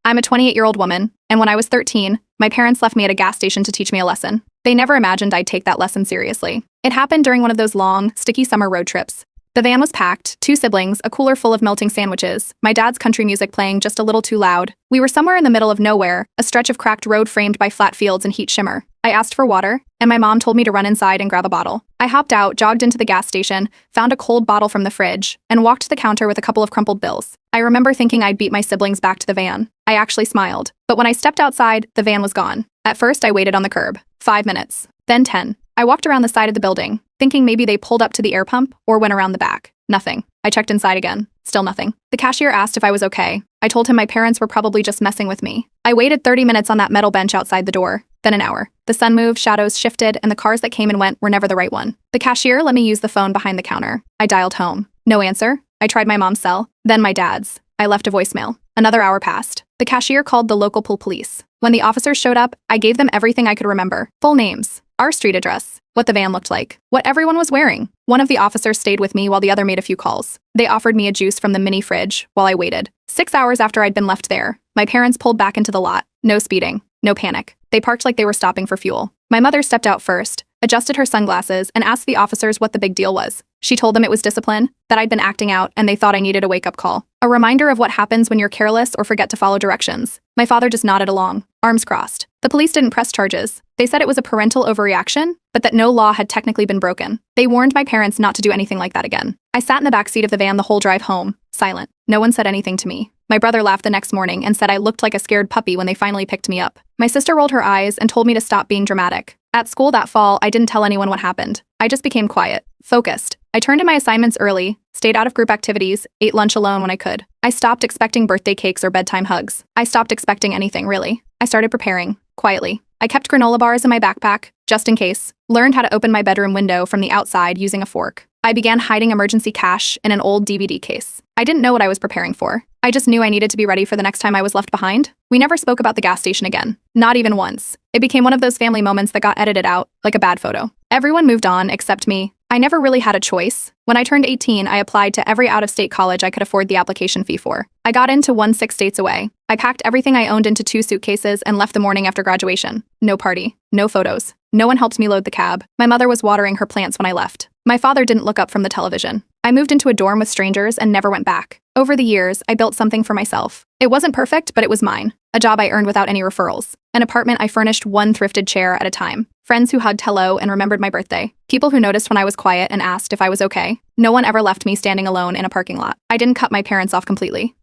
I'm a 28-year-old woman, and when I was 13, my parents left me at a gas station to teach me a lesson. They never imagined I'd take that lesson seriously. It happened during one of those long, sticky summer road trips. The van was packed, 2 siblings, a cooler full of melting sandwiches, my dad's country music playing just a little too loud. We were somewhere in the middle of nowhere, a stretch of cracked road framed by flat fields and heat shimmer. I asked for water, and my mom told me to run inside and grab a bottle. I hopped out, jogged into the gas station, found a cold bottle from the fridge, and walked to the counter with a couple of crumpled bills. I remember thinking I'd beat my siblings back to the van. I actually smiled. But when I stepped outside, the van was gone. At first, I waited on the curb. 5 minutes. Then 10. I walked around the side of the building, thinking maybe they pulled up to the air pump or went around the back. Nothing. I checked inside again. Still nothing. The cashier asked if I was okay. I told him my parents were probably just messing with me. I waited 30 minutes on that metal bench outside the door. Then an hour. The sun moved, shadows shifted, and the cars that came and went were never the right one. The cashier let me use the phone behind the counter. I dialed home. No answer. I tried my mom's cell, then my dad's. I left a voicemail. Another hour passed. The cashier called the local police. When the officers showed up, I gave them everything I could remember. Full names, our street address, what the van looked like, what everyone was wearing. One of the officers stayed with me while the other made a few calls. They offered me a juice from the mini fridge while I waited. 6 hours after I'd been left there, my parents pulled back into the lot. No speeding, no panic. They parked like they were stopping for fuel. My mother stepped out first, adjusted her sunglasses, and asked the officers what the big deal was. She told them it was discipline, that I'd been acting out, and they thought I needed a wake-up call. A reminder of what happens when you're careless or forget to follow directions. My father just nodded along, arms crossed. The police didn't press charges. They said it was a parental overreaction, but that no law had technically been broken. They warned my parents not to do anything like that again. I sat in the back seat of the van the whole drive home, silent. No one said anything to me. My brother laughed the next morning and said I looked like a scared puppy when they finally picked me up. My sister rolled her eyes and told me to stop being dramatic. At school that fall, I didn't tell anyone what happened. I just became quiet, focused. I turned in my assignments early, stayed out of group activities, ate lunch alone when I could. I stopped expecting birthday cakes or bedtime hugs. I stopped expecting anything, really. I started preparing, quietly. I kept granola bars in my backpack, just in case. Learned how to open my bedroom window from the outside using a fork. I began hiding emergency cash in an old DVD case. I didn't know what I was preparing for. I just knew I needed to be ready for the next time I was left behind. We never spoke about the gas station again. Not even once. It became one of those family moments that got edited out, like a bad photo. Everyone moved on except me. I never really had a choice. When I turned 18, I applied to every out-of-state college I could afford the application fee for. I got into one 6 states away. I packed everything I owned into 2 suitcases and left the morning after graduation. No party. No photos. No one helped me load the cab. My mother was watering her plants when I left. My father didn't look up from the television. I moved into a dorm with strangers and never went back. Over the years, I built something for myself. It wasn't perfect, but it was mine. A job I earned without any referrals. An apartment I furnished one thrifted chair at a time. Friends who hugged hello and remembered my birthday. People who noticed when I was quiet and asked if I was okay. No one ever left me standing alone in a parking lot. I didn't cut my parents off completely.